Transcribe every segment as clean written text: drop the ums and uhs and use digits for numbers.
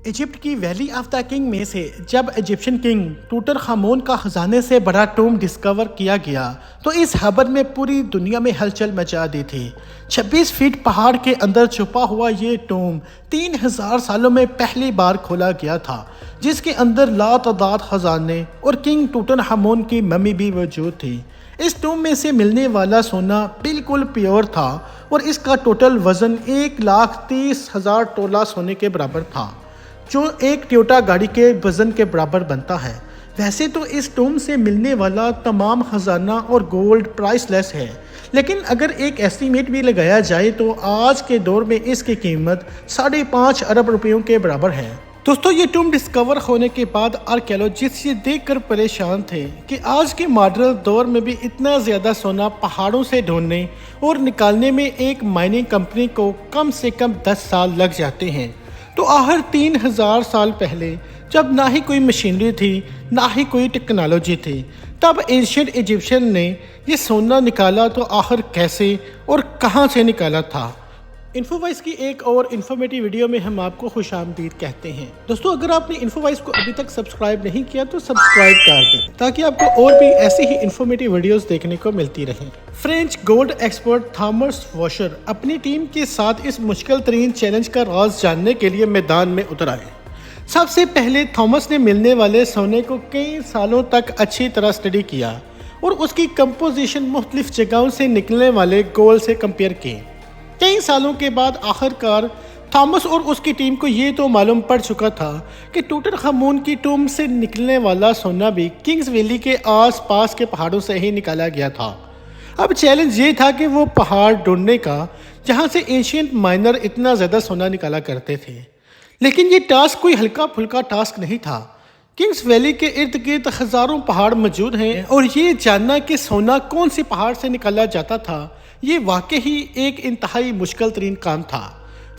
Egypt کی valley of the king میں سے جب ایجپشن کنگ ٹوٹر خامون کا خزانے سے بڑا ٹوم ڈسکور کیا گیا تو اس خبر میں پوری دنیا میں ہلچل مچا دی تھی۔ 26 فٹ پہاڑ کے اندر چھپا ہوا یہ ٹوم 3000 سالوں میں پہلی بار کھولا گیا تھا، جس کے اندر لاتعداد خزانے اور کنگ ٹوٹر خامون کی ممی بھی موجود تھی۔ اس ٹوم میں سے ملنے والا سونا بالکل پیور تھا اور اس کا ٹوٹل وزن 1,30,000 تولہ سونے کے برابر تھا، جو ایک ٹویوٹا گاڑی کے وزن کے برابر بنتا ہے۔ ویسے تو اس ٹوم سے ملنے والا تمام خزانہ اور گولڈ پرائس لیس ہے، لیکن اگر ایک ایسٹیمیٹ بھی لگایا جائے تو آج کے دور میں اس کی قیمت 5.5 ارب روپیوں کے برابر ہے۔ دوستو، یہ ٹوم ڈسکور ہونے کے بعد آرکیالوجسٹ یہ دیکھ کر پریشان تھے کہ آج کے ماڈرن دور میں بھی اتنا زیادہ سونا پہاڑوں سے ڈھونڈنے اور نکالنے میں ایک مائننگ کمپنی کو کم سے کم 10 سال لگ جاتے ہیں۔ تو آخر 3000 سال پہلے، جب نہ ہی کوئی مشینری تھی نہ ہی کوئی ٹیکنالوجی تھی، تب اینشینٹ ایجپشن نے یہ سونا نکالا تو آخر کیسے اور کہاں سے نکالا تھا؟ انفو وائس کی ایک اور انفارمیٹیو ویڈیو میں ہم آپ کو خوش آمدید کہتے ہیں۔ دوستو، اگر آپ نے انفو وائس کو ابھی تک سبسکرائب نہیں کیا تو سبسکرائب کر دیں تاکہ آپ کو اور بھی ایسی ہی انفارمیٹیو ویڈیوز دیکھنے کو ملتی رہیں۔ French gold expert Thomas washer اپنی ٹیم کے ساتھ اس مشکل ترین چیلنج کا راز جاننے کے لیے میدان میں اتر آئے۔ سب سے پہلے تھامس نے ملنے والے سونے کو کئی سالوں تک اچھی طرح اسٹڈی کیا اور اس کی کمپوزیشن مختلف جگہوں سے نکلنے والے گولڈ سے کمپیئر کی۔ کئی سالوں کے بعد آخر کار تھامس اور اس کی ٹیم کو یہ تو معلوم پڑ چکا تھا کہ ٹوٹر خامون کی ٹوم سے نکلنے والا سونا بھی کنگز ویلی کے آس پاس کے پہاڑوں سے ہی نکالا گیا تھا۔ اب چیلنج یہ تھا کہ وہ پہاڑ ڈھونڈنے کا جہاں سے اینشینٹ مائنر اتنا زیادہ سونا نکالا کرتے تھے، لیکن یہ ٹاسک کوئی ہلکا پھلکا ٹاسک نہیں تھا۔ کنگز ویلی کے ارد گرد ہزاروں پہاڑ موجود ہیں اور یہ جاننا کہ سونا کون سے پہاڑ سے نکالا جاتا تھا، یہ واقعی ایک انتہائی مشکل ترین کام تھا۔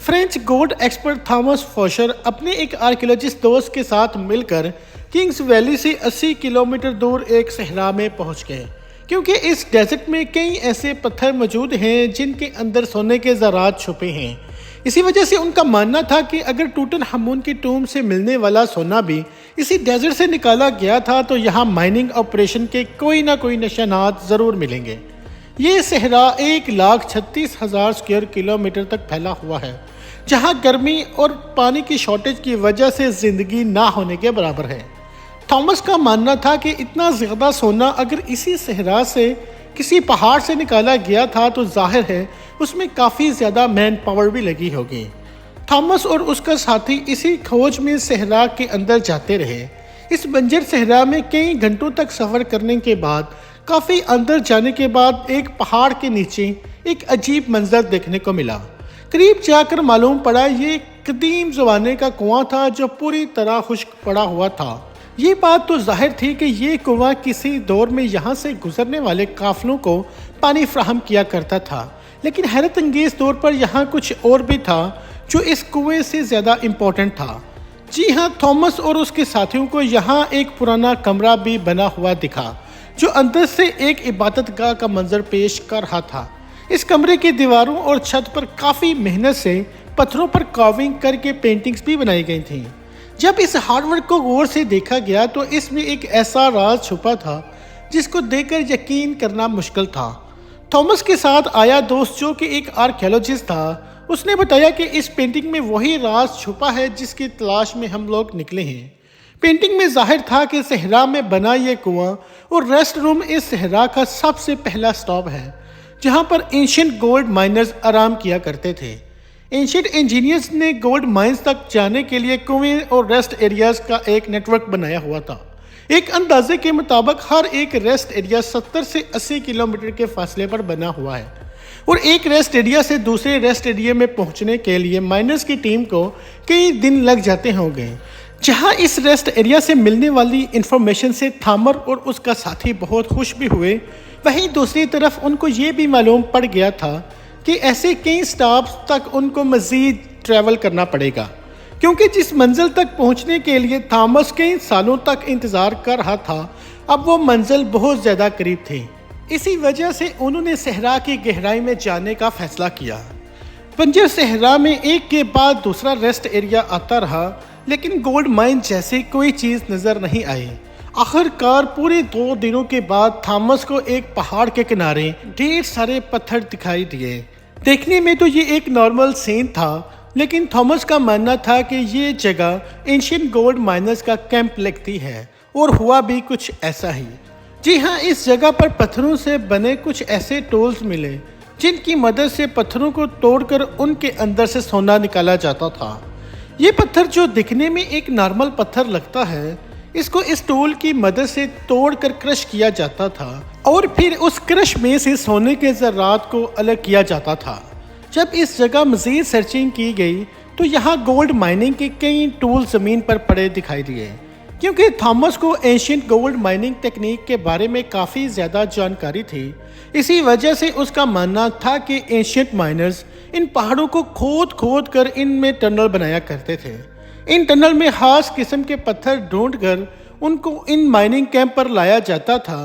French gold expert Thomas washer اپنے ایک آرکیولوجسٹ دوست کے ساتھ مل کر کنگز ویلی سے 80 کلومیٹر دور ایک صحرا میں پہنچ گئے، کیونکہ اس ڈیزرٹ میں کئی ایسے پتھر موجود ہیں جن کے اندر سونے کے ذرات چھپے ہیں۔ اسی وجہ سے ان کا ماننا تھا کہ اگر ٹوٹن خامون کی ٹوم سے ملنے والا سونا بھی اسی ڈیزرٹ سے نکالا گیا تھا تو یہاں مائننگ آپریشن کے کوئی نہ کوئی نشانات ضرور ملیں گے۔ یہ صحرا 1,36,000 اسکوائر کلومیٹر تک پھیلا ہوا ہے، جہاں گرمی اور پانی کی شارٹیج کی وجہ سے زندگی نہ ہونے کے برابر ہے۔ تھامس کا ماننا تھا کہ اتنا زیادہ سونا اگر اسی صحرا سے کسی پہاڑ سے نکالا گیا تھا تو ظاہر ہے اس میں کافی زیادہ مین پاور بھی لگی ہوگی۔ تھامس اور اس کا ساتھی اسی کھوج میں صحرا کے اندر جاتے رہے۔ اس بنجر صحرا میں کئی گھنٹوں تک سفر کرنے کے بعد کافی اندر جانے کے بعد ایک پہاڑ کے نیچے ایک عجیب منظر دیکھنے کو ملا۔ قریب جا کر معلوم پڑا یہ قدیم زمانے کا کنواں تھا جو پوری طرح خشک پڑا ہوا تھا۔ یہ بات تو ظاہر تھی کہ یہ کنواں کسی دور میں یہاں سے گزرنے والے قافلوں کو پانی فراہم کیا کرتا تھا، لیکن حیرت انگیز طور پر یہاں کچھ اور بھی تھا جو اس کنویں سے زیادہ امپورٹنٹ تھا۔ جی ہاں، تھامس اور اس کے ساتھیوں کو یہاں ایک پرانا کمرہ بھی بنا ہوا دکھا جو اندر سے ایک عبادت گاہ کا منظر پیش کر رہا تھا۔ اس کمرے کی دیواروں اور چھت پر کافی محنت سے پتھروں پر کارونگ کر کے پینٹنگز بھی بنائی گئی تھیں۔ جب اس ہارڈ ورک کو غور سے دیکھا گیا تو اس میں ایک ایسا راز چھپا تھا جس کو دیکھ کر یقین کرنا مشکل تھا۔ تھامس کے ساتھ آیا دوست جو کہ ایک آرکیالوجسٹ تھا، اس نے بتایا کہ اس پینٹنگ میں وہی راز چھپا ہے جس کی تلاش میں ہم لوگ نکلے ہیں۔ پینٹنگ میں ظاہر تھا کہ صحرا میں بنا یہ کنواں اور ریسٹ روم اس صحرا کا سب سے پہلا سٹاپ ہے جہاں پر اینشینٹ گولڈ مائنرز آرام کیا کرتے تھے۔ اینشینٹ انجینئرز نے گولڈ مائنز تک جانے کے لیے کنویں اور ریسٹ ایریاز کا ایک نیٹ ورک بنایا ہوا تھا۔ ایک اندازے کے مطابق ہر ایک ریسٹ ایریا 70 سے 80 کلومیٹر کے فاصلے پر بنا ہوا ہے، اور ایک ریسٹ ایریا سے دوسرے ریسٹ ایریا میں پہنچنے کے لیے مائنرز کی ٹیم کو کئی دن لگ جاتے ہوں گے۔ جہاں اس ریسٹ ایریا سے ملنے والی انفارمیشن سے تھامر اور اس کا ساتھی بہت خوش بھی ہوئے، وہیں دوسری طرف ان کو یہ بھی معلوم پڑ گیا تھا کہ ایسے کئی سٹاپس تک ان کو مزید ٹریول کرنا پڑے گا، کیونکہ جس منزل تک پہنچنے کے لیے تھامس کئی سالوں تک انتظار کر رہا تھا اب وہ منزل بہت زیادہ قریب تھی۔ اسی وجہ سے انہوں نے صحرا کی گہرائی میں جانے کا فیصلہ کیا۔ بنجر صحرا میں ایک کے بعد دوسرا ریسٹ ایریا آتا رہا، لیکن گولڈ مائن جیسی کوئی چیز نظر نہیں آئی۔ آخر کار پورے 2 دنوں کے بعد تھامس کو ایک پہاڑ کے کنارے ڈھیر سارے پتھر دکھائی دیے۔ دیکھنے میں تو یہ ایک نارمل سین تھا، لیکن تھامس کا ماننا تھا کہ یہ جگہ اینشینٹ گولڈ مائنرز کا کیمپ لگتی ہے، اور ہوا بھی کچھ ایسا ہی۔ جی ہاں، اس جگہ پر پتھروں سے بنے کچھ ایسے ٹولز ملے جن کی مدد سے پتھروں کو توڑ کر ان کے اندر سے سونا نکالا جاتا تھا۔ یہ پتھر جو دکھنے میں ایک نارمل پتھر لگتا ہے، اس کو اس ٹول کی مدد سے توڑ کر کرش کیا جاتا تھا، اور پھر اس کرش میں سے سونے کے ذرات کو الگ کیا جاتا تھا۔ جب اس جگہ مزید سرچنگ کی گئی تو یہاں گولڈ مائننگ کے کئی ٹول زمین پر پڑے دکھائی دیے۔ کیونکہ تھامس کو اینشینٹ گولڈ مائننگ ٹیکنیک کے بارے میں کافی زیادہ جانکاری تھی، اسی وجہ سے اس کا ماننا تھا کہ اینشینٹ مائنرز ان پہاڑوں کو کھود کر ان میں ٹنل بنایا کرتے تھے۔ ان ٹنل میں خاص قسم کے پتھر ڈھونڈ کر ان کو ان مائننگ کیمپ پر لایا جاتا تھا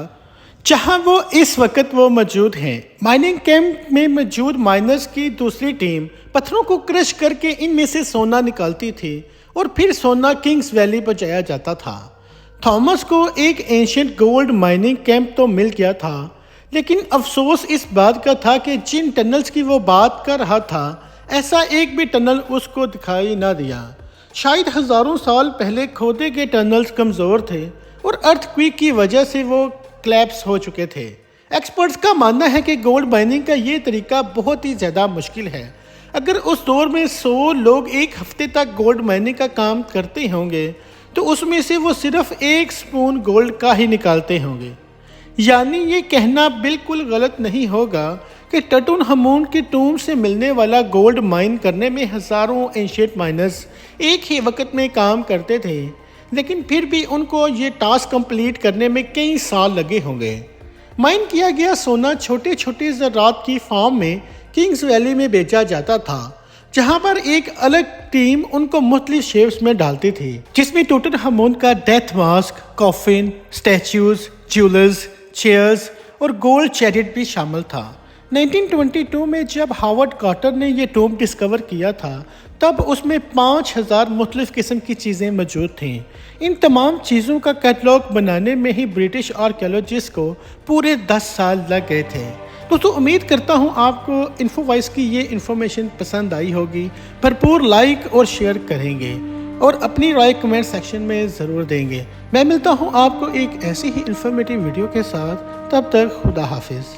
جہاں وہ اس وقت موجود ہیں۔ مائننگ کیمپ میں موجود مائنرز کی دوسری ٹیم پتھروں کو کرش کر کے ان میں سے سونا نکالتی تھی، اور پھر سونا کنگز ویلی پہنچایا جاتا تھا۔ تھامس کو ایک اینشینٹ گولڈ مائننگ کیمپ تو مل گیا تھا، لیکن افسوس اس بات کا تھا کہ جن ٹنلز کی وہ بات کر رہا تھا، ایسا ایک بھی ٹنل اس کو دکھائی نہ دیا۔ شاید ہزاروں سال پہلے کھودے گئے ٹنلز کمزور تھے، اور ارتھ کویک کی وجہ سے وہ کلیپس ہو چکے تھے۔ ایکسپرٹس کا ماننا ہے کہ گولڈ مائننگ کا یہ طریقہ بہت ہی زیادہ مشکل ہے۔ اگر اس دور میں 100 لوگ ایک ہفتے تک گولڈ مائننگ کا کام کرتے ہوں گے تو اس میں سے وہ صرف 1 سپون گولڈ کا ہی نکالتے ہوں گے۔ یعنی یہ کہنا بالکل غلط نہیں ہوگا کہ ٹوٹن خامون کی ٹوم سے ملنے والا گولڈ مائن کرنے میں ہزاروں اینشینٹ مائنرز ایک ہی وقت میں کام کرتے تھے، لیکن پھر بھی ان کو یہ ٹاسک کمپلیٹ کرنے میں کئی سال لگے ہوں گے۔ مائن کیا گیا سونا چھوٹے چھوٹے ذرات کی فارم میں کنگز ویلی میں بیچا جاتا تھا، جہاں پر ایک الگ ٹیم ان کو مختلف شیپس میں ڈالتی تھی، جس میں ٹوٹن خامون کا death mask, coffin, statues, jewellers, chairs اور گولڈ چیریٹ بھی شامل تھا۔ 1922 میں جب ہاورڈ کارٹر نے یہ ٹوم ڈسکور کیا تھا، تب اس میں 5000 مختلف قسم کی چیزیں موجود تھیں۔ ان تمام چیزوں کا کیٹلاگ بنانے میں ہی برٹش آرکیالوجسٹ کو پورے 10 سال لگ گئے تھے۔ دوستو، امید کرتا ہوں آپ کو انفو وائس کی یہ انفارمیشن پسند آئی ہوگی۔ بھرپور لائک اور شیئر کریں گے، اور اپنی رائے کمنٹ سیکشن میں ضرور دیں گے۔ میں ملتا ہوں آپ کو ایک ایسی ہی انفارمیٹیو ویڈیو کے ساتھ، تب تک خدا حافظ۔